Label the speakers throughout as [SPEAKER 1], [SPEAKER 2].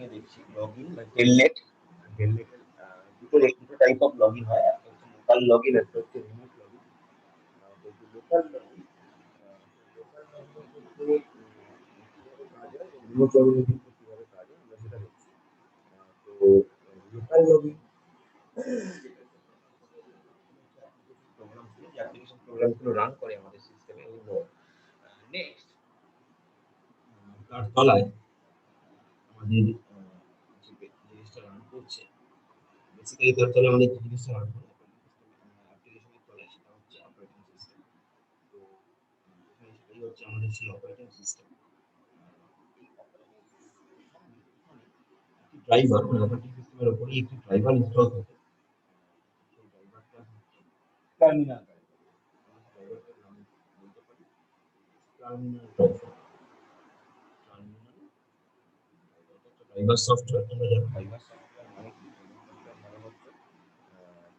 [SPEAKER 1] নিয়ে দেখছি লগইন বা টেলনেট। টেলনেটের দুটো টাইপ অফ লগইন হয়, একটা হচ্ছে লোকাল লগইন, একটা হচ্ছে রিমোট লগইন। লোকাল লগইন কিভাবে কাজ হয় এবং রিমোট লগইনের ক্ষেত্রে কিভাবে কাজ হয় আমরা সেটা দেখছি। তো লোকাল লগইন প্রোগ্রাম ছিল, যে অ্যাপ্লিকেশন প্রোগ্রামগুলো রান করে আমাদের সিস্টেমে। নেক্সট তার তলায় আমাদের যে জিনিসটা রান করছে, বেসিক্যালি তার তলায় আমাদের যে জিনিসটা রান করে অ্যাপ্লিকেশনের তলায়, সেটা হচ্ছে অপারেটিং সিস্টেম। তো এখানে সেটাই হচ্ছে আমাদের সেই অপারেটিং সিস্টেম। ড্রাইভার মানে অপারেটিং সিস্টেমের উপরেই একটি ড্রাইভার ইনস্টল থাকে। সেই ড্রাইভারটা হচ্ছে টার্মিনাল ড্রাইভার। ড্রাইভারটার নাম বলতে পারি terminal driver. Terminal driver software. তোমরা জানো ড্রাইভার সফটওয়্যার মানে কি? ড্রাইভার সফটওয়্যার মানে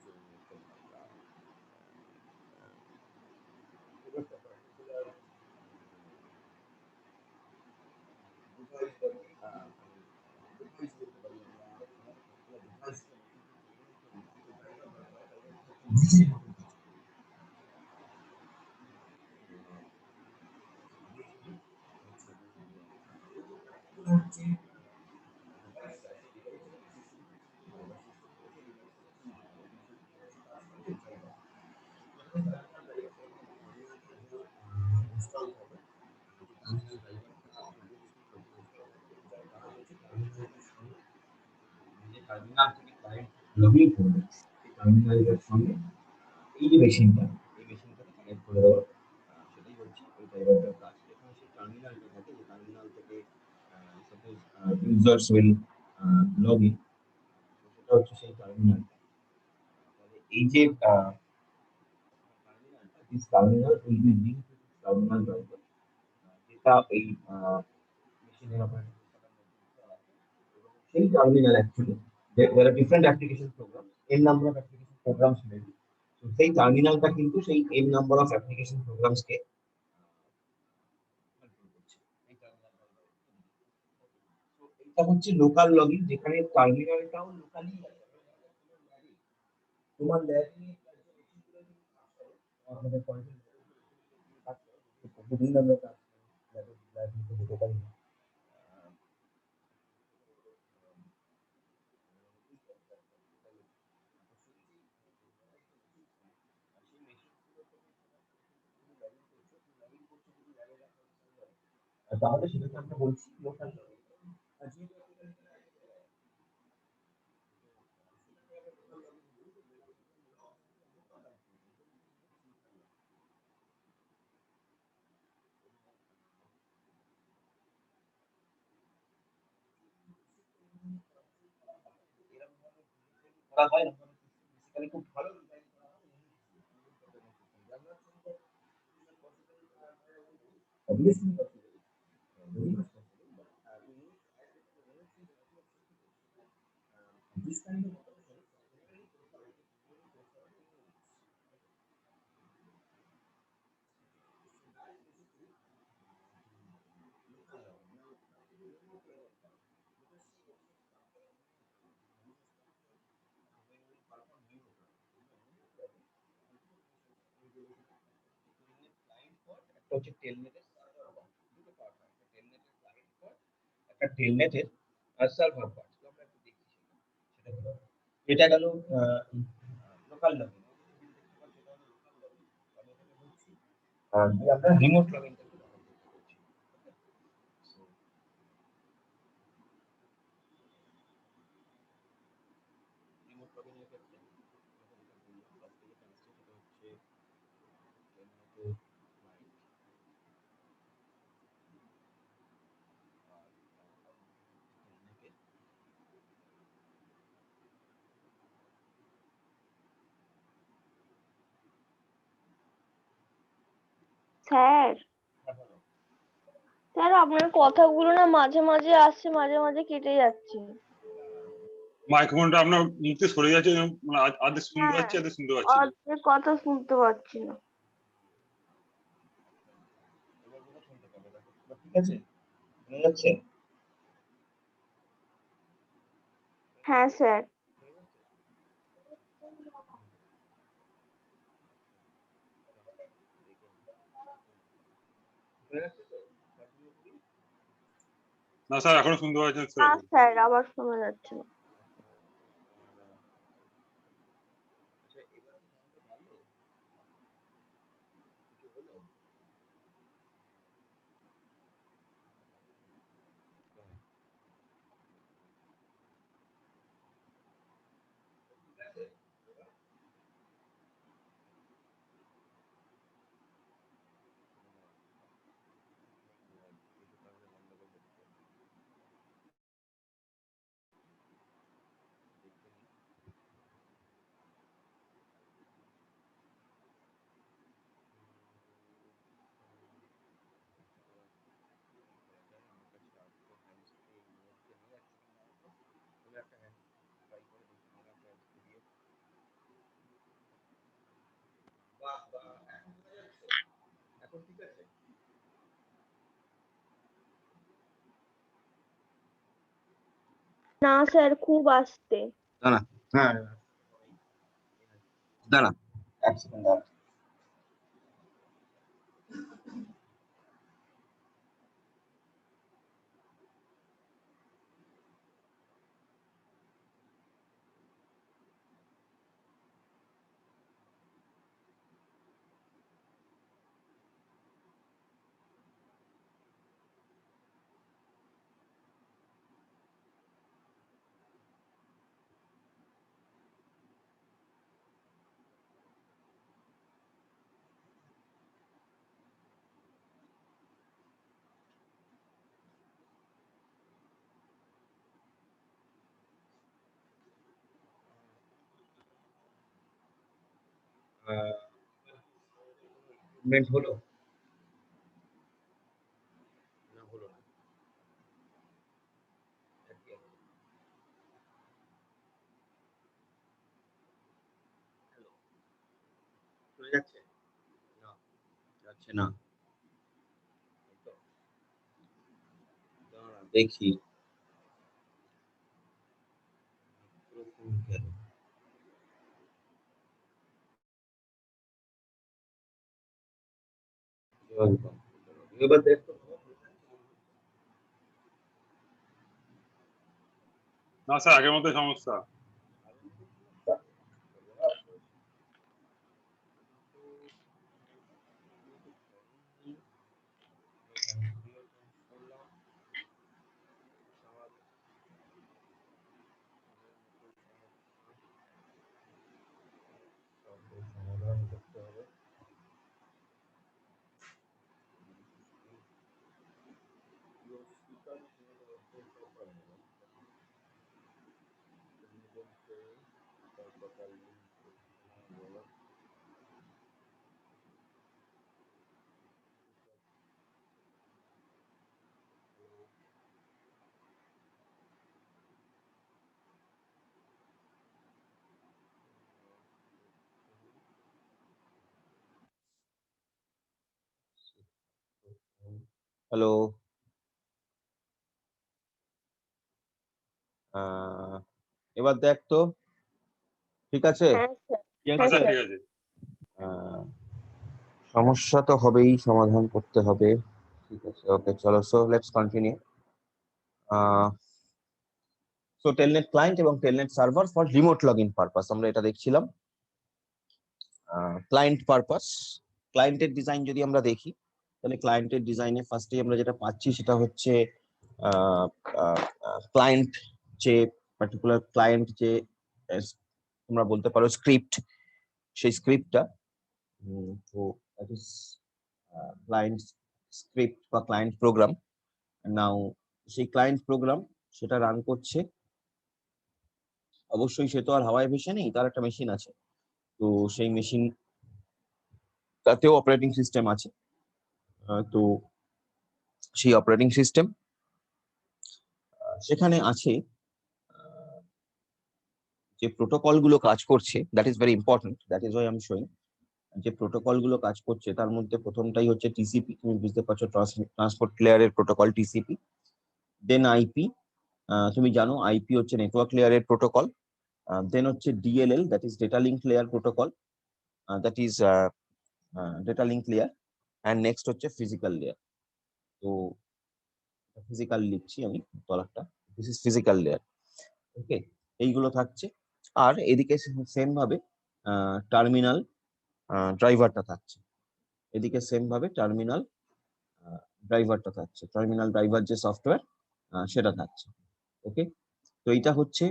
[SPEAKER 1] হচ্ছে টার্মিনাল থেকে ক্লায়েন্ট লগইন করবে, সেই টার্মিনালের সঙ্গে এই যে মেশিনটা, এই মেশিনটাকে কানেক্ট করে দেওয়ার, সেটাই হচ্ছে ওই ড্রাইভারটার কাজ। এখানে সেই টার্মিনালটা থাকে, যে টার্মিনাল থেকে সাপোজ ইউজার্স উইল লগইন, সেটা হচ্ছে সেই টার্মিনালটা। তাহলে এই যে টার্মিনালটা, this terminal will be linked to terminal driver, যেটা এই মেশিনের অপারেটিং সিস্টেমের মধ্যে আছে। এবং সেই terminal actually there are different application programs, n number of application programs maybe. So সেই টার্মিনালটা কিন্তু সেই n number of application programs K control করছে। এই টার্মিনালটা এটা হচ্ছে লোকাল লগইন, যেখানে টার্মিনালটাও লোকালি আছে। তোমার ল্যাবে আমাদের কন্ট্রোল প্রতিদিন আমরা ল্যাবে যেতে পারি না। তাহলে সেটাকে আমরা বলছি লোকাল লগইন। করা হয় না, বেসিক্যালি খুব ভালো ডিজাইন করা হয়। Obviously possible, very much possible, but this kind of হচ্ছে টেলনেটের সার্ভার পার্ট, দুটো পার্ট হয়, একটা টেলনেটের ক্লায়েন্ট পার্ট, একটা টেলনেটের সার্ভার পার্ট। তো আমরা একটু দেখি সেটা কি। এটা গেল লোকাল লগইন। আমরা রিমোট লগইন রিমোট লগইনের ক্ষেত্রে
[SPEAKER 2] স্যার স্যার আপনার কথাগুলো না মাঝে মাঝে আসছে, মাঝে মাঝে কেটে যাচ্ছে।
[SPEAKER 3] মাইক্রোফোনটা আপনার মুখে সরে যাচ্ছে, মানে আধে শুনতে পাচ্ছি, আধে শুনতে পাচ্ছি না।
[SPEAKER 2] আপনার কথা শুনতে পাচ্ছি না।
[SPEAKER 1] ঠিক আছে, শোনা যাচ্ছে?
[SPEAKER 2] হ্যাঁ স্যার।
[SPEAKER 3] না স্যার এখনো শুনতে পাচ্ছেন
[SPEAKER 2] না
[SPEAKER 3] স্যার?
[SPEAKER 2] স্যার, আবার শোনা যাচ্ছে না।
[SPEAKER 1] এখন ঠিক আছে?
[SPEAKER 2] না স্যার, খুব আস্তে।
[SPEAKER 1] দাঁড়া, হ্যাঁ দাঁড়া, এক সেকেন্ড দাঁড়া। ইমপ্লিমেন্ট হলো না হলো না? একই আছে। হ্যালো, চলে যাচ্ছে? না, যাচ্ছে না। এই তো। দাঁড়া, দেখি। এরকম কেন? এবার দেখো।
[SPEAKER 3] না স্যার আগের মতো সমস্যা।
[SPEAKER 1] সমাধান করতে হবে। হ্যালো, এবার দেখ তো, ঠিক আছে?
[SPEAKER 2] হ্যাঁ স্যার।
[SPEAKER 3] হ্যাঁ
[SPEAKER 2] হ্যাঁ
[SPEAKER 3] স্যার
[SPEAKER 2] স্যার।
[SPEAKER 3] ঠিক আছে।
[SPEAKER 1] সমস্যা তো হবেই, সমাধান করতে হবে। ঠিক আছে, ওকে চলো, so let's continue. So telnet client এবং telnet server for remote login purpose আমরা এটা দেখছিলাম। ক্লায়েন্ট পারপাস, ক্লায়েন্টের ডিজাইন যদি আমরা দেখি, তাহলে ক্লায়েন্টের ডিজাইনে ফার্স্টে আমরা যেটা পাচ্ছি সেটা হচ্ছে ক্লায়েন্ট, যে পার্টিকুলার ক্লায়েন্ট, যে তোমরা বলতে পারো স্ক্রিপ্ট, সেই স্ক্রিপ্টটা, তো দ্যাট ইজ ক্লায়েন্ট স্ক্রিপ্ট বা ক্লায়েন্ট প্রোগ্রাম। নাও সেই ক্লায়েন্ট প্রোগ্রাম সেটা রান করছে, অবশ্যই সে তো আর হাওয়ায় ভেসে নেই, তার একটা মেশিন আছে। তো সেই মেশিন তাতেও অপারেটিং সিস্টেম আছে। তো সেই অপারেটিং সিস্টেম সেখানে আছে, যে প্রোটোকল গুলো কাজ করছে, that is very important, that is Y I am showing. যে প্রোটোকল গুলো কাজ করছে তার মধ্যে প্রথমটাই হচ্ছে টিসিপি, তুমি বুঝতে পারছো, ট্রান্সপোর্ট লেয়ারের প্রোটোকল টিসিপি, দেন আইপি, তুমি জানো আইপি হচ্ছে নেটওয়ার্ক লেয়ারের প্রোটোকল, দেন হচ্ছে DLL, that is data link layer protocol, that is data link layer, and next হচ্ছে ফিজিক্যাল লেয়ার। তো ফিজিক্যাল লিখছি আমি তলাটা, দিস ইজ ফিজিক্যাল লেয়ার। ওকে, এইগুলো থাকছে। আর এদিকে সেম ভাবে টার্মিনাল ড্রাইভারটা থাকছে, এদিকে সেম ভাবে টার্মিনাল ড্রাইভারটা থাকছে, টার্মিনাল ড্রাইভার যে সফটওয়্যার সেটা থাকছে। ওকে, তো এইটা হচ্ছে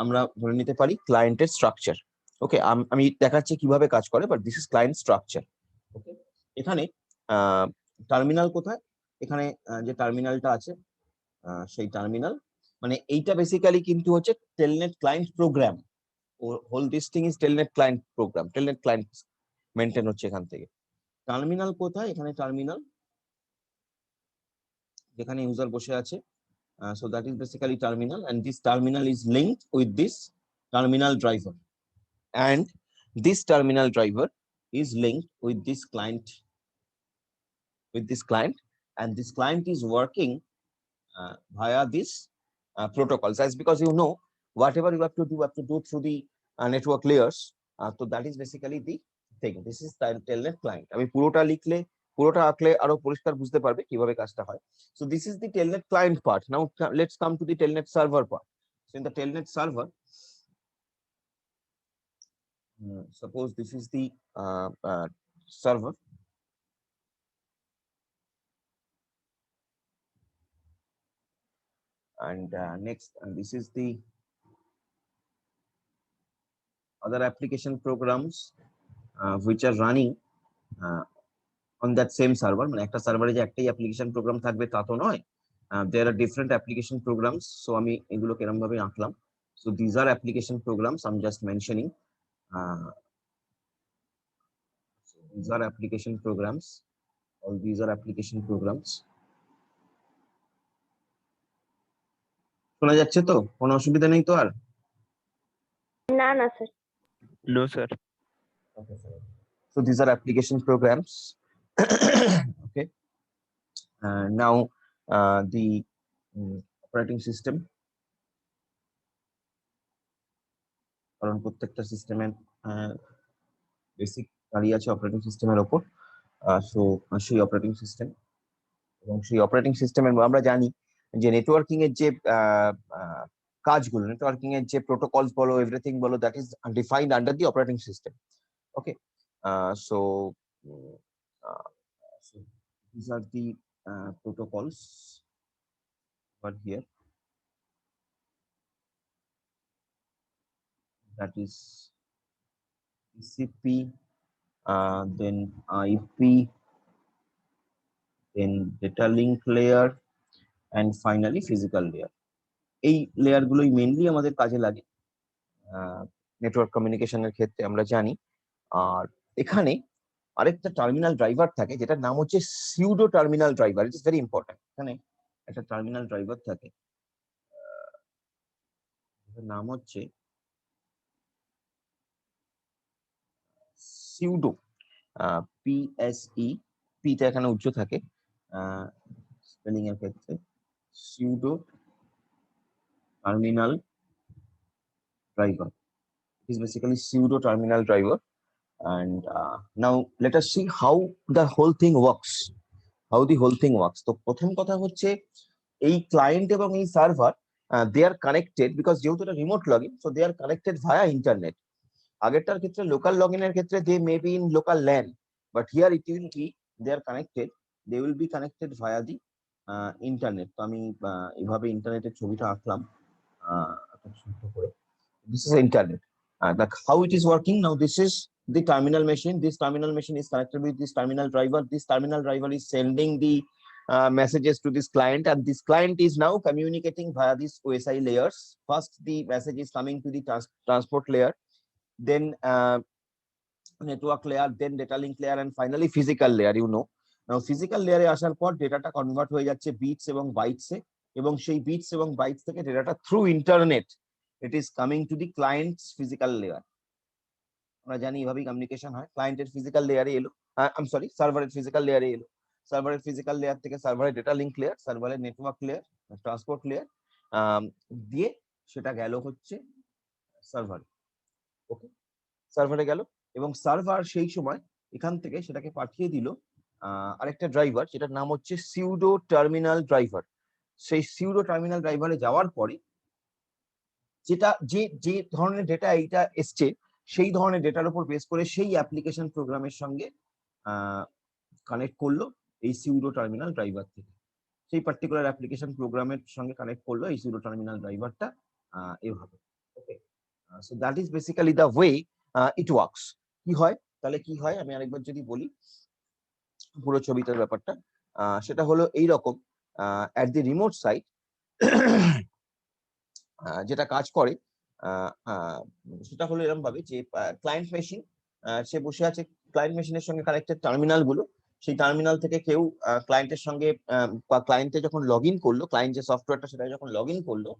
[SPEAKER 1] আমরা ধরে নিতে পারি ক্লায়েন্টের স্ট্রাকচার। ওকে, আমি দেখাচ্ছি কিভাবে কাজ করে, but this is client structure. Okay, এখানে টার্মিনাল কোথায়, এখানে যে টার্মিনালটা আছে সেই টার্মিনাল, মানে এইটা বেসিক্যালি কিন্তু হচ্ছে telnet client program, whole this thing is telnet client program, telnet client maintain হচ্ছে এখান থেকে। টার্মিনাল কোথায়, এখানে টার্মিনাল যেখানে ইউজার বসে আছে, so that is basically terminal, and this terminal is linked with this terminal driver, and this terminal driver is linked with this client, and this client is working via this protocols, as because you know whatever you have to do through the network layers, so that is basically the thing. This is telnet client. আমি পুরোটা আঁকলে আরো পরিষ্কার বুঝতে পারবে কিভাবে কাজটা হয়। So this is the telnet client part. Now let's come to the telnet server part. So in the telnet server, suppose this is the server, and next, and this is the other application programs which are running on that same server. মানে একটা সার্ভারে যে একটাই application program থাকবে তা তো নয়, there are different application programs. So আমি এগুলো কিরকম ভাবে আঁকলাম, so these are application programs I'm just mentioning. So these are application programs, all these are application programs. শোনা যাচ্ছে তো, কোনো অসুবিধা নেই তো আর?
[SPEAKER 2] না না sir.
[SPEAKER 4] No, sir.
[SPEAKER 1] Okay, sir. So these are application programs. Okay. Now the operating system, কারণ প্রত্যেকটা সিস্টেমের বেসিক দাঁড়িয়ে আছে অপারেটিং সিস্টেমের ওপর। সো সেই অপারেটিং সিস্টেম, এবং সেই অপারেটিং সিস্টেমের আমরা জানি যে নেটওয়ার্কিং এর যে কাজগুলো, নেটওয়ার্কিং এর যে প্রোটোকলস বলো, এভরিথিং বলো, that is defined under the operating system. Okay, so these are the protocols over here, that is TCP, then IP, then data link layer, and finally physical layer. এই layer গুলোই mainly আমাদের কাজে লাগে network কমিউনিকেশনের ক্ষেত্রে, আমরা জানি। আর এখানে আরেকটা টার্মিনাল ড্রাইভার থাকে যেটার নাম হচ্ছে pseudo terminal driver. It is very important. এখানে একটা টার্মিনাল ড্রাইভার থাকে, নাম হচ্ছে সিউডো, PSE, পিটা এখানে উচ্চ থাকে স্পেলিং এর ক্ষেত্রে, pseudo terminal driver. It is basically pseudo terminal driver. And now let us see how the whole thing works. How the whole thing works. তো প্রথম কথা হচ্ছে এই ক্লায়েন্ট এবং এই server they are connected because যেহেতু এটা remote login, so they are connected via internet. আগেরটার ক্ষেত্রে লোকাল লগইনের ক্ষেত্রে they may be in local LAN, but here it will be they are connected, they will be connected via the internet. তো আমি এইভাবে ইন্টারনেটের ছবিটা আঁকলাম ছোট করে। This is internet. Like how it is working now, this is the terminal machine. This terminal machine is connected with this terminal driver. This terminal driver is sending the messages to this client, and this client is now communicating via these OSI layers. First the message is coming to the transport layer, then network layer, then data link layer, and finally physical layer. You know, now physical layer এ আসার পর ডেটাটা convert হয়ে যাচ্ছে bits এবং বাইটসে, এবং সেই bits এবং bytes থেকে ডেটাটা through internet it is coming to the client's physical layer. আমরা জানি এইভাবেই কমিউনিকেশন হয়। ক্লায়েন্টের ফিজিক্যাল লেয়ারে এলো, আই সরি সার্ভারের ফিজিক্যাল লেয়ারে এলো, সার্ভারের ফিজিক্যাল লেয়ার থেকে সার্ভারের ডেটা লিঙ্ক লেয়ার, সার্ভারের নেটওয়ার্ক লেয়ার, ট্রান্সপোর্ট লেয়ার, দিয়ে সেটা গেল হচ্ছে সার্ভারে। ওকে, সার্ভারে গেল এবং সার্ভার সেই সময় এখান থেকে সেটাকে পাঠিয়ে দিল আরেকটা ড্রাইভার, যেটার নাম হচ্ছে সিউডো টার্মিনাল ড্রাইভার। সেই সিউডো টার্মিনাল ড্রাইভারে যাওয়ার পরে যেটা যে যে ধরনের ডেটা এইটা এসছে সেই ধরনের ডেটার উপর বেস করে সেই অ্যাপ্লিকেশন প্রোগ্রামের সঙ্গে কানেক্ট করলো এই সিউডো টার্মিনাল ড্রাইভার থেকে। সেই পার্টিকুলার অ্যাপ্লিকেশন প্রোগ্রামের সঙ্গে কানেক্ট করলো এই সিউডো টার্মিনাল ড্রাইভারটা এভাবে। Okay, so that is basically the way it works. কি হয় তাহলে, কি হয় আমি আরেকবার যদি বলি পুরো ছবিটার ব্যাপারটা, সেটা হলো এইরকম। অ্যাট দি রিমোট সাইট যেটা কাজ করে সেটা হলো এরকম ভাবে যে ক্লায়েন্ট মেশিন, সে বসে আছে ক্লায়েন্ট মেশিনের সঙ্গে কানেক্টেড টার্মিনাল গুলো, সেই টার্মিনাল থেকে কেউ ক্লায়েন্টের সঙ্গে বা ক্লায়েন্টে যখন লগ ইন করলো, ক্লায়েন্ট যে সফটওয়্যারটা সেটা যখন লগ ইন করলো,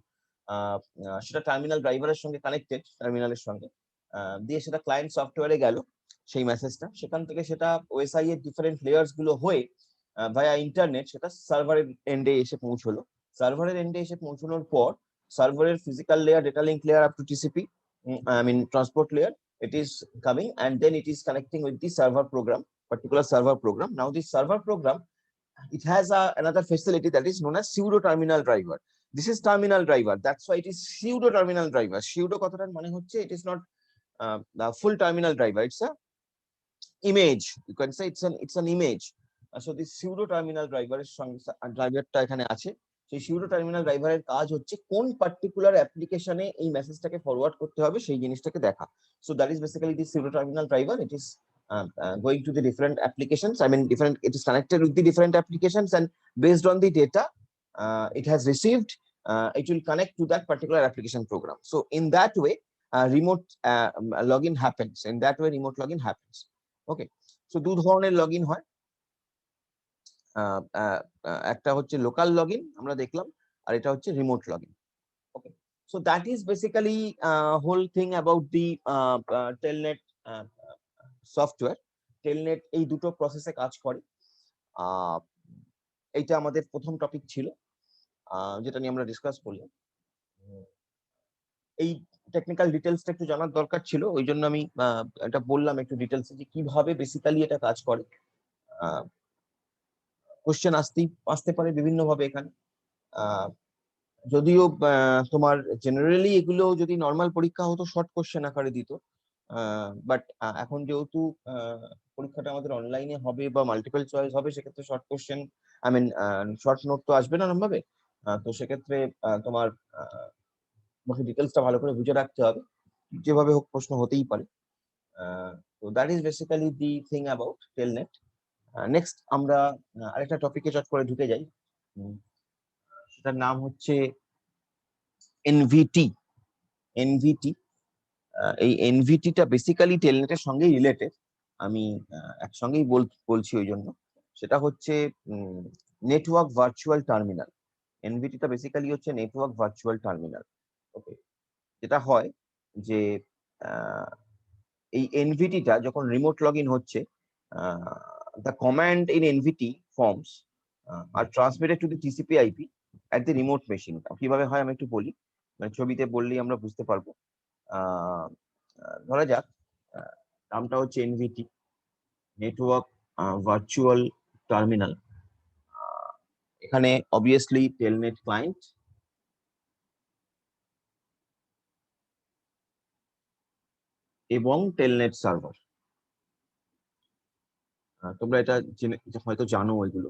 [SPEAKER 1] সেটা টার্মিনাল ড্রাইভারের সঙ্গে কানেক্টেড, টার্মিনালের সঙ্গে দিয়ে সেটা ক্লায়েন্ট সফটওয়্যারে গেল সেই মেসেজটা, সেখান থেকে সেটা ওএসআই এর ডিফারেন্ট লেয়ার্স গুলো হয়ে ভায়া ইন্টারনেট সেটা সার্ভারের এন্ডে এসে পৌঁছলো। সার্ভারের এন্ডে এসে পৌঁছানোর পর সার্ভারের physical layer, data link layer up to TCP, I mean transport layer, it is coming and then it is connecting with the server program, particular server program. Now this server program, it has another facility that is known as pseudo terminal driver. This is terminal driver, that's why it is pseudo terminal driver. Pseudo কথাটার মানে হচ্ছে it is not the full terminal driver, it's a image, you can say it's an image. So this pseudo terminal driver এর সঙ্গে ড্রাইভারটা এখানে আছে। সেই pseudo terminal ড্রাইভারের কাজ হচ্ছে কোন পার্টিকুলার অ্যাপ্লিকেশনে এই মেসেজটাকে ফরওয়ার্ড করতে হবে সেই জিনিসটাকে দেখা। So that is basically the pseudo terminal driver. It is going to the different applications, I mean different, it is connected with the different applications and based on the data it has received, it will connect to that particular application program. So in that way remote login happens, in that way remote login happens. Okay, so দু ধরনের login হয়, একটা হচ্ছে local login আমরা দেখলাম, আর এটা হচ্ছে remote login. Okay, so that is basically whole thing about the telnet software. Telnet এই দুটো প্রসেসে কাজ করে। এইটা আমাদের প্রথম টপিক ছিল যেটা নিয়ে আমরা ডিসকাস করলাম। এই টেকনিক্যাল ডিটেলসটা একটু জানার দরকার ছিল, ওই জন্য আমি এটা বললাম একটু ডিটেলসে যে কিভাবে বেসিক্যালি এটা কাজ করে। কোশ্চেন আসতে পারে বিভিন্ন ভাবে এখানে, যদিও তোমার জেনারেলি এগুলো যদি নর্মাল পরীক্ষা হতো শর্ট কোশ্চেন আকারে দিত, বাট এখন যেহেতু পরীক্ষাটা আমাদের অনলাইনে হবে বা মাল্টিপল চয়েস হবে, সেক্ষেত্রে short question, I mean short note তো আসবে না ভাবে। তো সেক্ষেত্রে তোমার ডিটেলসটা ভালো করে বুঝে রাখতে হবে, যেভাবে হোক প্রশ্ন হতেই পারে। তো that is basically the thing about Telnet. Next আমরা আরেকটা টপিকে চট করে ঢুকে যাই, সেটার নাম হচ্ছে এনভিটি। এনভিটি, এই এনভিটিটা বেসিক্যালি টেলনেটের সঙ্গেই রিলেটেড, আমি একসঙ্গেই বলছি ওই জন্য। সেটা হচ্ছে নেটওয়ার্ক ভার্চুয়াল টার্মিনাল। এনভিটিটা বেসিক্যালি হচ্ছে নেটওয়ার্ক ভার্চুয়াল টার্মিনাল। ওকে, যেটা হয় যে এই এনভিটিটা যখন রিমোট লগ ইন হচ্ছে, the command in NVT forms are transmitted to the TCP IP at the remote machine. কিভাবে হয় আমি একটু বলি, মানে ছবিতে বললেই আমরা বুঝতে পারবো। ধরা যাক নামটা হচ্ছে এনভিটি, নেটওয়ার্ক ভার্চুয়াল টার্মিনাল। এখানে অবভিয়াসলি টেলনেট ক্লায়েন্ট এবং টেলনেট সার্ভার। তোমরা এটা হয়তো জানো, ওইগুলো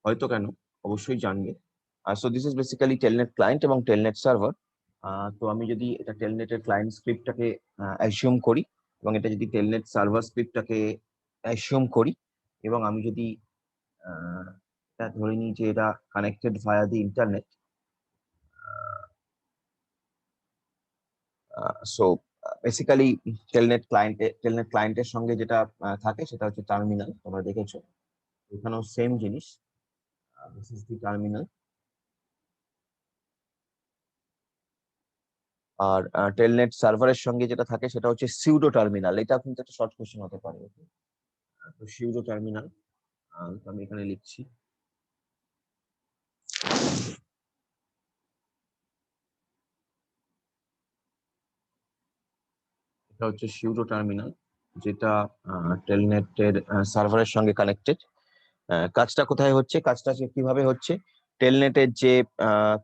[SPEAKER 1] হয়তো কেন অবশ্যই জানবে। So this is basically Telnet client এবং টেলনেট সার্ভার। তো আমি যদি এটা টেলনেটের ক্লায়েন্ট স্ক্রিপ্টটাকে অ্যাসিউম করি এবং এটা যদি টেলনেট সার্ভার স্ক্রিপ্টটাকে অ্যাসিউম করি, এবং আমি যদি এটা ধরে নিই যে এটা কানেক্টেড ভায়া দি ইন্টারনেট, সো বেসিক্যালি টেলনেট ক্লায়েন্টের সঙ্গে যেটা থাকে সেটা হচ্ছে টার্মিনাল। তোমরা দেখেছো এখানেও সেম জিনিস, দিস ইজ দি টার্মিনাল। আর টেলনেট সার্ভারের সঙ্গে যেটা থাকে সেটা হচ্ছে সিউডো টার্মিনাল। এটা কিন্তু একটা শর্ট কোশ্চেন হতে পারে। তো সিউডো টার্মিনাল আমি এখানে লিখছি। এটা হচ্ছে সিউডো টার্মিনাল, যেটা টেলনেটের সার্ভারের সঙ্গে কানেক্টেড। কাজটা কোথায় হচ্ছে, কাজটা কিভাবে হচ্ছে, টেলনেটের যে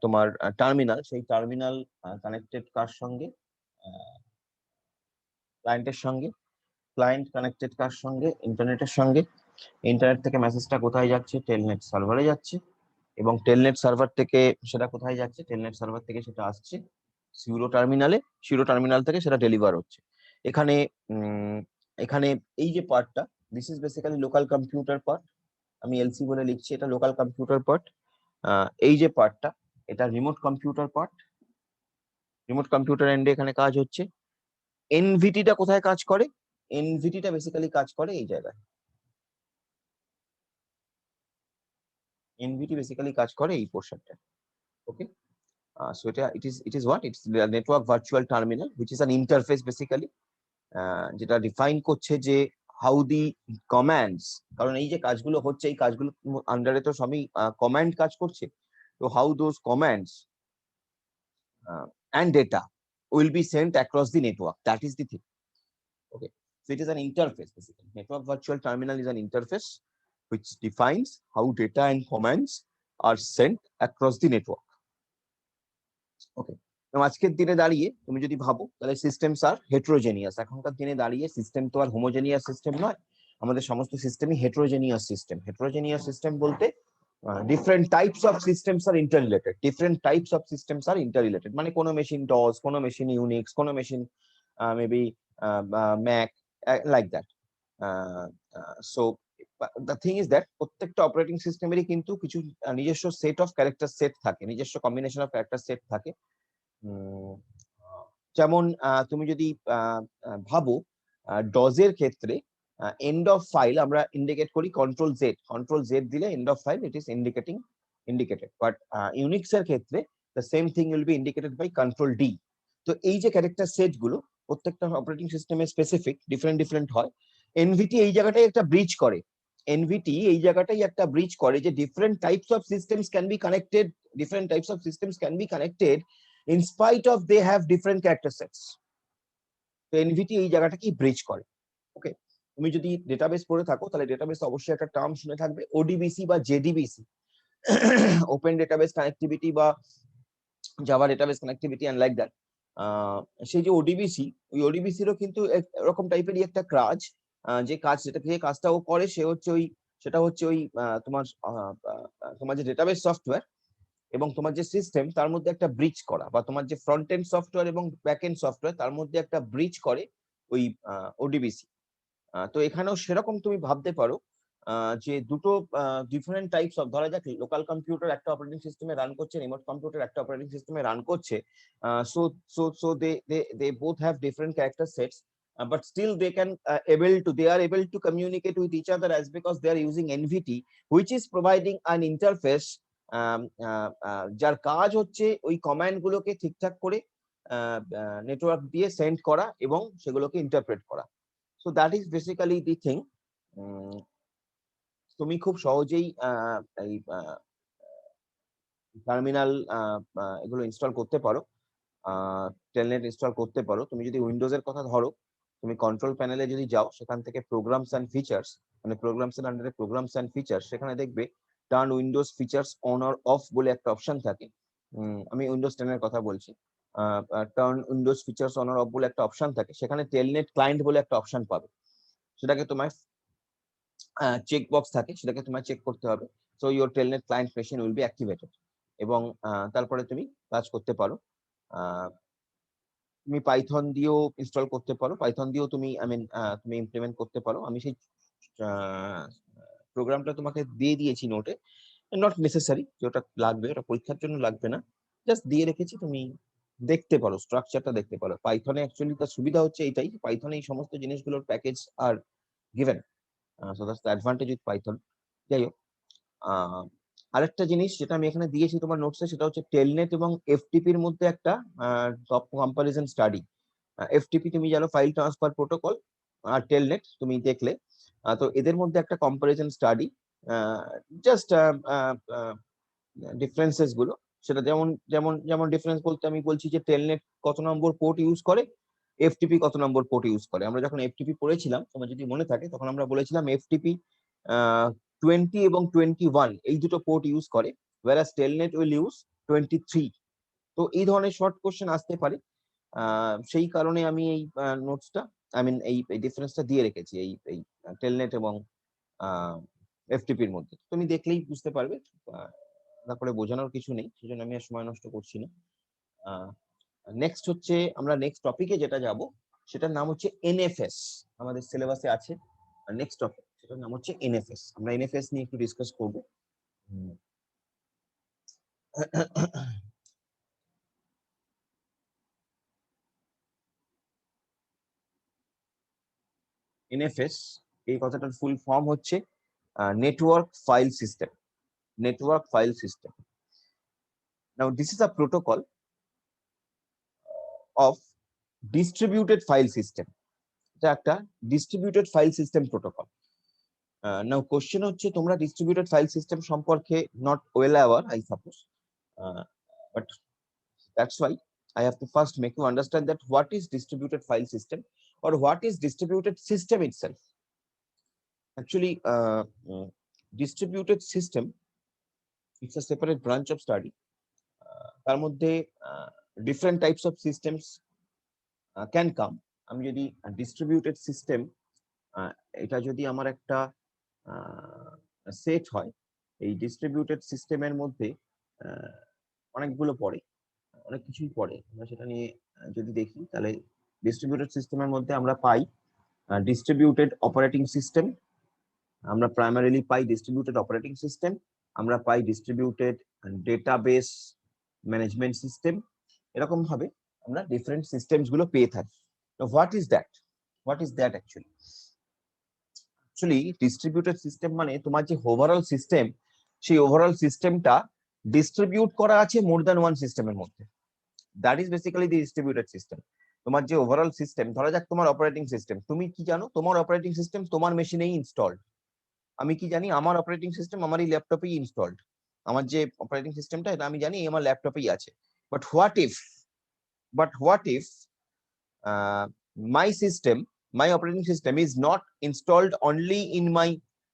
[SPEAKER 1] তোমার টার্মিনাল, সেই টার্মিনাল কানেক্টেড কার সঙ্গে, ক্লায়েন্টের সঙ্গে। ক্লায়েন্ট কানেক্টেড কার সঙ্গে, ইন্টারনেটের সঙ্গে। ইন্টারনেট থেকে মেসেজটা কোথায় যাচ্ছে, টেলনেট সার্ভারে যাচ্ছে, এবং টেলনেট সার্ভার থেকে সেটা কোথায় যাচ্ছে, টেলনেট সার্ভার থেকে সেটা আসছে সিউডো টার্মিনালে, সিউডো টার্মিনাল থেকে সেটা ডেলিভার হচ্ছে। এখানে এখানে এই যে পার্টটা, this is basically local computer part, আমি এলসি বলে লিখছি, এটা লোকাল কম্পিউটার পার্ট। এই যে পার্টটা, এটা remote computer part. Remote computer এন্ডে এখানে কাজ হচ্ছে। এনভিটিটা কোথায় কাজ করে, এনভিটিটা বেসিক্যালি কাজ করে এই জায়গায়। এনভিটি বেসিক্যালি কাজ করে এই পোর্শনটা। ওকে, so it is what, it's the network virtual terminal which is an interface basically, যেটা ডিফাইন করছে যে হাউ দি কমান্ডস, কারণ এই যে কাজগুলো হচ্ছে, এই কাজগুলো আন্ডারে তো সবই কমান্ড কাজ করছে, তো how those commands and data will be sent across the network, that is the thing. Okay, so it is an interface basically. Network virtual terminal is an interface which defines how data and commands are sent across the network. ওকে, আজকের দিনে দাঁড়িয়ে তুমি যদি ভাবো, তাহলে systems আর হেটেরোজেনিয়াস। এখনকার দিনে দাঁড়িয়ে সিস্টেম তো আর হোমোজেনিয়াস সিস্টেম নয়, আমাদের সমস্ত সিস্টেমই হেটেরোজেনিয়াস সিস্টেম। হেটেরোজেনিয়াস সিস্টেম বলতে different types of systems are interrelated, different types of systems are interrelated, মানে কোনো মেশিন ডস, কোনো মেশিন ইউনিক্স, কোনো machine maybe Mac, like that. So the thing is that প্রত্যেকটা অপারেটিং সিস্টেমেরই কিন্তু কিছু নিজস্ব সেট অফ ক্যারেক্টার সেট থাকে, নিজস্ব কম্বিনেশন অফ ক্যারেক্টার সেট থাকে। যেমন তুমি যদি ভাবো, ডজের ক্ষেত্রে এন্ড অফ ফাইল আমরা ইন্ডিকেট করি কন্ট্রোল জেড, কন্ট্রোল জেড দিলে end of file it is indicated, but Unix এর ক্ষেত্রে the same thing will be indicated by control D. তো এই যে ক্যারেক্টার সেট গুলো প্রত্যেকটা অপারেটিং সিস্টেমে স্পেসিফিক ডিফারেন্ট হয়। এনভিটি এই জায়গাটাই একটা ব্রিজ করে, এনভিটি এই জায়গাটাই একটা ব্রিজ করে যে different types of systems can be connected, different types of systems can be connected in spite of they have different character sets. তো এনভিটি এই জায়গাটাকে ব্রিজ করে। ওকে, তুমি যদি ডেটাবেস পড়ে থাকো, তাহলে ডেটাবেস অবশ্যই একটা টার্ম শুনে থাকবে, ওডিবিসি বা জেডিবিসি, ওপেন ডেটাবেস কানেক্টিভিটি বা Java database connectivity and like that. সেই যে ওডিবিসি, ওই ওডিবিসিরও কিন্তু এরকম টাইপেরই একটা কাজ, যে কাজটা ও করে সেটা হচ্ছে ওই তোমার যে ডেটাবেস সফটওয়্যার এবং তোমার যে সিস্টেম, তার মধ্যে একটা ব্রিজ করা, বা তোমার যে ফ্রন্ট এন্ড সফটওয়্যার এবং ব্যাক এন্ড সফটওয়্যার, তার মধ্যে একটা ব্রিজ করে ওই ওডিবিসি। তো এখানেও সেরকম তুমি ভাবতে পারো যে দুটো ডিফারেন্ট টাইপস অফ, ধরা যাক লোকাল কম্পিউটার একটা অপারেটিং সিস্টেমে রান করছে, রিমোট কম্পিউটার একটা অপারেটিং সিস্টেমে রান করছে, so they both have different character sets, but still they are able to communicate with each other, as because they are using NVT, which is providing an interface, যার কাজ হচ্ছে ওই command গুলোকে ঠিকঠাক করে network দিয়ে send করা এবং সেগুলোকে ইন্টারপ্রেট করা। So that is basically the thing. তুমি খুব সহজেই এই টার্মিনাল এগুলো ইনস্টল করতে পারো, টেলনেট ইনস্টল করতে পারো। তুমি যদি উইন্ডোজের কথা ধরো, তুমি কন্ট্রোল প্যানেলে যদি যাও, সেখান থেকে প্রোগ্রামস এন্ড ফিচার্স, মানে প্রোগ্রামস এর আন্ডারে প্রোগ্রামস এন্ড ফিচার্স, সেখানে দেখবে turn Windows features on or of বলে একটা অপশন থাকে। আমি উইন্ডোজ 10 এর কথা বলছি। Turn Windows features on or of বলে একটা অপশন থাকে, সেখানে টেলনেট ক্লায়েন্ট বলে একটা অপশন পাবে, সেটাকে তোমার চেক বক্স থাকে, সেটাকে তোমায় চেক করতে হবে। So your Telnet client machine will be activated, এবং তারপরে তুমি কাজ করতে পারো। তুমি পাইথন দিয়েও ইনস্টল করতে পারো, পাইথন দিয়েও তুমি তুমি ইমপ্লিমেন্ট করতে পারো। আমি সেই প্রোগ্রামটা তোমাকে দিয়ে দিয়েছি নোটে, নট নেসেসারি যে ওটা লাগবে, ওটা পরীক্ষার জন্য লাগবে না, জাস্ট দিয়ে রেখেছি, তুমি দেখতে পারো, স্ট্রাকচারটা দেখতে পারো। পাইথনে অ্যাকচুয়ালি তার সুবিধা হচ্ছে এইটাই, পাইথনে এই সমস্ত জিনিসগুলোর package are given, so that's the advantage with Python. যাই হোক, আরেকটা জিনিস যেটা আমি এখানে দিয়েছি তোমার নোটসে, সেটা হচ্ছে টেলনেট এবং এফটিপির মধ্যে একটা কম্পারিজন স্টাডি। এফটিপি তুমি জানো, ফাইল ট্রান্সফার প্রোটোকল, আর টেলনেট তুমি দেখলে, তো এদের মধ্যে একটা কম্পারিজন স্টাডি, জাস্ট ডিফারেন্সেস গুলো, সেটা যেমন ডিফারেন্স বলতে আমি বলছি যে টেলনেট কত নম্বর পোর্ট ইউজ করে, এফটিপি কত নম্বর পোর্ট ইউজ করে। আমরা যখন এফটিপি পড়েছিলাম, তোমার যদি মনে থাকে, তখন আমরা বলেছিলাম এফটিপি 20 এবং 21 এই দুটো পোর্ট ইউজ করে, whereas টেলনেট উইল ইউজ 23। তো এই ধরনের শর্ট কোশ্চেন আসতে পারে, সেই কারণে আমি এই নোটসটা, আই মিন এই ডিফারেন্সটা দিয়ে রেখেছি এই টেলনেট এবং এফটিপির মধ্যে। তুমি দেখলেই বুঝতে পারবে, তারপরে বোঝানোর কিছু নেই, সেজন্য আমি আর সময় নষ্ট করছি না। নেক্সট হচ্ছে, আমরা নেক্সট টপিকে যেটা যাব সেটার নাম হচ্ছে এনএফএস। আমাদের সিলেবাসে আছে নেক্সট টপিক, সেটার নাম হচ্ছে এনএফএস। আমরা এনএফএস নিয়ে একটু ডিসকাস করব। এনএফএস এই কথাটার ফুল ফর্ম হচ্ছে network file system. Network file system. Now this is a protocol of distributed file system. এটা একটা distributed file system protocol. Now question হচ্ছে, তোমরা ডিস্ট্রিবিউটেড ফাইল সিস্টেম সম্পর্কে not well aware, I suppose, but that's why I have to first make you understand that what is distributed file system or what is distributed system itself. Actually, distributed system, it's a separate branch of study. তার মধ্যে different types of systems can come. আমি যদি distributed system, এটা যদি আমার একটা set হয়, এই ডিস্ট্রিবিউটেড সিস্টেমের মধ্যে অনেকগুলো পড়ে, অনেক কিছুই পড়ে। আমরা সেটা নিয়ে যদি দেখি, তাহলে ডিস্ট্রিবিউটেড সিস্টেমের মধ্যে আমরা পাই ডিস্ট্রিবিউটেড অপারেটিং সিস্টেম, আমরা প্রাইমারিলি পাই ডিস্ট্রিবিউটেড অপারেটিং সিস্টেম, আমরা পাই ডিস্ট্রিবিউটেড ডেটাবেস ম্যানেজমেন্ট সিস্টেম। এরকম ভাবে আমরা ডিফারেন্ট সিস্টেমস গুলো পেয়ে থাকি। What is that? What is that actually? Actually distributed system মানে তোমার যে ওভারঅল সিস্টেম, সেই ওভারঅল সিস্টেমটা ডিস্ট্রিবিউট করা আছে মোর দ্যান ওয়ান সিস্টেমের মধ্যে। That is basically the distributed system. তোমার যে ওভারঅল সিস্টেম, ধরা যাক তোমার অপারেটিং সিস্টেম, তুমি কি জানো তোমার অপারেটিং সিস্টেম তোমার মেশিনেই ইনস্টলড। আমি কি জানি আমার অপারেটিং সিস্টেম আমার এই ল্যাপটপেই ইনস্টলড। আমার যে অপারেটিং সিস্টেমটা, এটা আমি জানি আমার ল্যাপটপেই আছে। But what if my system, my operating system is not installed only in my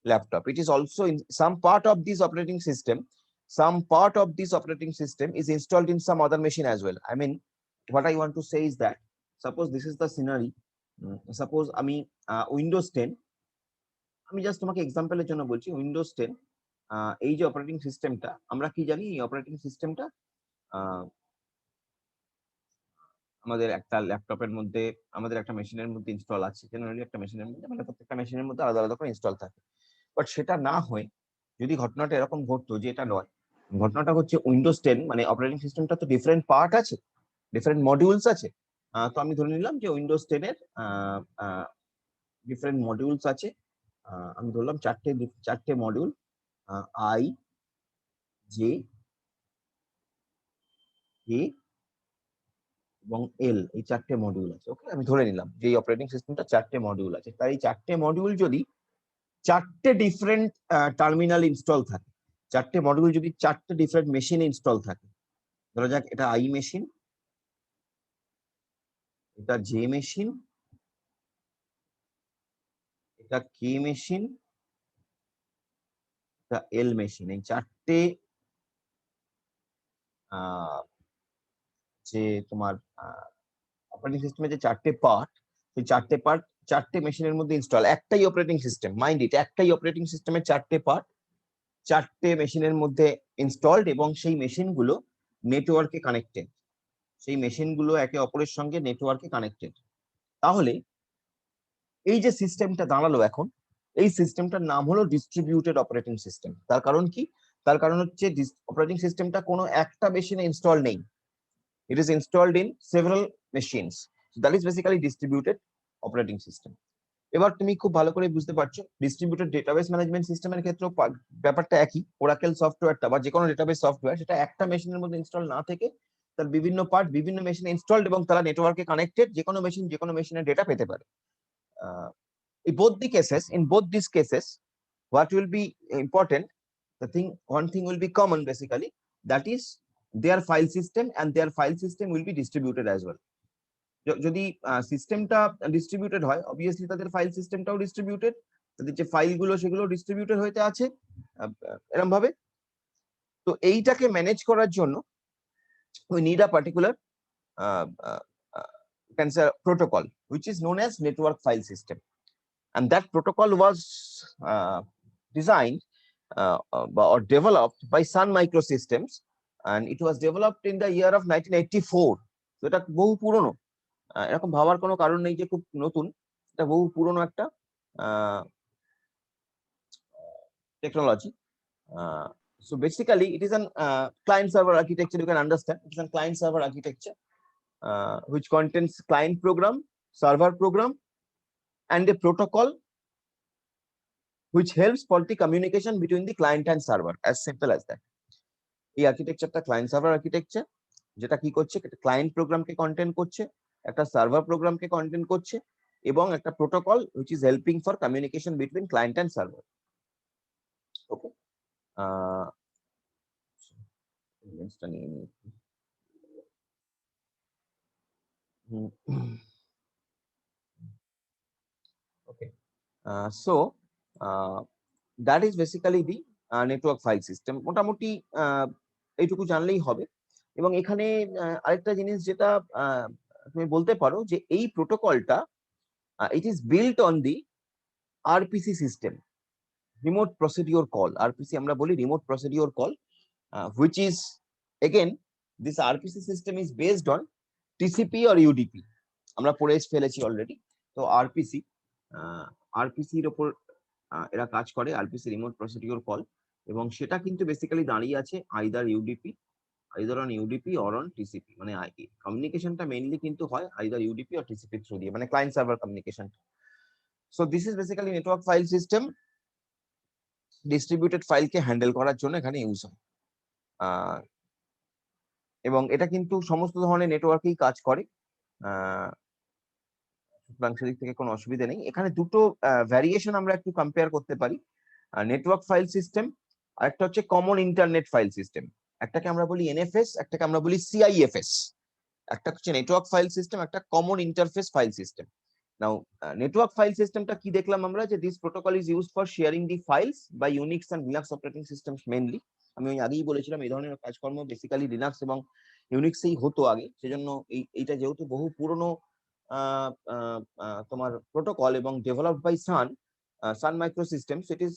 [SPEAKER 1] laptop, it is also in some part of this operating system, some part of this operating system is installed in some other machine as well. I mean, what I want to say is that, suppose this is the scenario, suppose আমি Windows 10, আমি just তোমাকে এক্সাম্পলের জন্য বলছি, Windows 10 এই যে operating সিস্টেমটা, আমরা কি জানি এই অপারেটিং সিস্টেমটা আমাদের একটা ল্যাপটপের মধ্যে, আমাদের একটা মেশিনের মধ্যে ইনস্টল আছে। জেনারেলি একটা মেশিনের মধ্যে, মানে প্রত্যেকটা মেশিনের মধ্যে আলাদা আলাদা করে ইনস্টল থাকে। বাট সেটা না হয়, যদি ঘটনাটা এরকম ঘটতো যে এটা নয়, ঘটনাটা হচ্ছে উইন্ডোজ 10 মানে অপারেটিং সিস্টেমটা তো ডিফারেন্ট পার্ট আছে, ডিফারেন্ট মডিউলস আছে। তো আমি ধরে নিলাম যে উইন্ডোজ 10 এর ডিফারেন্ট মডিউলস আছে। আমি ধরলাম চারটে মডিউল, আই, জে, কে এবং এল, এই চারটে মডিউল আছে। ওকে, আমি ধরে নিলাম যে এই অপারেটিং সিস্টেমটা চারটে মডিউল আছে। তাই এই চারটে মডিউল যদি চারটে ডিফারেন্ট টার্মিনাল ইনস্টল থাকে, চারটে মডিউল যদি চারটে ডিফারেন্ট মেশিনে ইনস্টল থাকে, ধরা যাক এটা আই মেশিন, এটা জে মেশিন, এটা কে মেশিন, এটা এল মেশিন। এই চারটে যে তোমার অপারেটিং সিস্টেমের যে চারটে পার্ট, সেই চারটে পার্ট চারটে মেশিনের মধ্যে ইনস্টল। একটাই অপারেটিং সিস্টেম, মাইন্ড ইট, একটাই অপারেটিং সিস্টেমের চারটে পার্ট চারটে মেশিনের মধ্যে ইনস্টলড, এবং সেই মেশিনগুলো নেটওয়ার্কে কানেক্টেড, সেই মেশিনগুলো একে অপরের সঙ্গে নেটওয়ার্কে কানেক্টেড। তাহলে এই যে সিস্টেমটা দাঁড়ালো এখন, এই সিস্টেমটার নাম হলো ডিস্ট্রিবিউটেড অপারেটিং সিস্টেম। তার কারণ কি? তার কারণ হচ্ছে অপারেটিং সিস্টেমটা কোনো একটা মেশিনে ইনস্টল নেই, it is installed in several machines, so that is basically distributed operating system. এবার তুমি খুব ভালো করে বুঝতে পারছো, ডিস্ট্রিবিউটেড ডেটাবেস ম্যানেজমেন্ট সিস্টেমের ক্ষেত্রে ব্যাপারটা একই। ওরাকেল সফটওয়্যারটা বা যে কোনো ডেটাবেস সফটওয়্যার, সেটা একটা মেশিনের মধ্যে ইনস্টল না থেকে তার বিভিন্ন পার্ট বিভিন্ন মেশিনে ইনস্টলড, এবং তারা নেটওয়ার্কে কানেক্টেড, যে কোনো মেশিনের ডেটা পেতে পারে। in both these cases, what will be important, one thing will be common basically, that is their file system, and their file system will be distributed as well. যদি সিস্টেমটা ডিস্ট্রিবিউটেড হয়, obviously তাদের file সিস্টেমটাও distributed, তাদের যে ফাইলগুলো সেগুলো distributed হইতে আছে এরকম ভাবে। তো এইটাকে ম্যানেজ করার জন্য we need a particular protocol which is known as network file system, and that protocol was designed or developed by Sun Microsystems, and it was developed in the year of 1984. So এটা বহু পুরনো, এরকম ভাবার কোনো কারণ নেই যে খুব নতুন, এটা বহু পুরনো একটা technology. So basically it is an client server architecture. You can understand it is a client server architecture which contains client program, server program, and a protocol which helps for the communication between the client and server. As simple as that. এই আর্কিটেকচারটা client server architecture, যেটা কি করছে, একটা client প্রোগ্রামকে content করছে, একটা server প্রোগ্রামকে content করছে, এবং একটা protocol which is helping for communication between client and server. ওকে, লেন্সটা নিয়ে নিই। Okay, so that is basically the network file system. মোটামুটি এইটুকু জানলেই হবে। এবং এখানে আরেকটা জিনিস যেটা তুমি বলতে পারো যে এই প্রোটোকলটা it is built on the RPC system, remote procedure call. RPC আমরা বলি remote procedure call, which is again this RPC system is based on TCP or UDP. আমরা পড়ে ফেলেছি অলরেডি। তো RPC এর উপর এরা কাজ করে, RPC রিমোট প্রসিডিউর কল, এবং সেটা কিন্তু বেসিক্যালি দাঁড়িয়ে আছে either on UDP or on TCP, মানে কমিউনিকেশনটা মেইনলি কিন্তু হয় either UDP or TCP through দিয়ে, মানে client server communication. So this is basically network file system, distributed ফাইলকে হ্যান্ডেল করার জন্য এখানে ইউজ হয়। এবং এটা কিন্তু সমস্ত ধরনের নেটওয়ার্কেই কাজ করে, সুতরাং সেদিক থেকে কোনো অসুবিধা নেই। এখানে দুটো ভ্যারিয়েশন আমরা একটু কম্পেয়ার করতে পারি, নেটওয়ার্ক ফাইল সিস্টেম আর একটা হচ্ছে কমন ইন্টারনেট ফাইল সিস্টেম। একটাকে আমরা বলি এনএফএস, একটাকে আমরা বলি সিআইএফএস। একটা হচ্ছে নেটওয়ার্ক ফাইল সিস্টেম, একটা common interface file system. Now network file সিস্টেমটা কি দেখলাম আমরা, যে this protocol is used for sharing the files by Unix and Linux operating systems mainly. আমি আগেই বলেছিলাম এই ধরনের কাজকর্ম বেসিক্যালি লিনাক্স এবং ইউনিক্সেই হতো আগে, সেজন্য এইটা যেহেতু বহু পুরনো তোমার প্রোটোকল এবং developed by Sun Microsystems, it is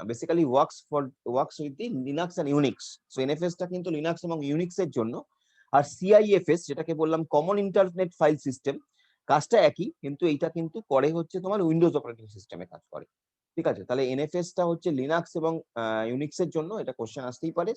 [SPEAKER 1] basically works with the Linux and Unix. So NFS টা কিন্তু লিনাক্স এবং ইউনিক্স এর জন্য, আর CIFS যেটাকে বললাম কমন ইন্টারনেট ফাইল সিস্টেম, কাজটা একই, কিন্তু এইটা কিন্তু করে হচ্ছে তোমার উইন্ডোজ অপারেটিং সিস্টেমে কাজ করে। ঠিক আছে, তাহলে NFS টা হচ্ছে লিনাক্স এবং ইউনিক্স এর জন্য, এটা কোশ্চেন আসতেই পারে।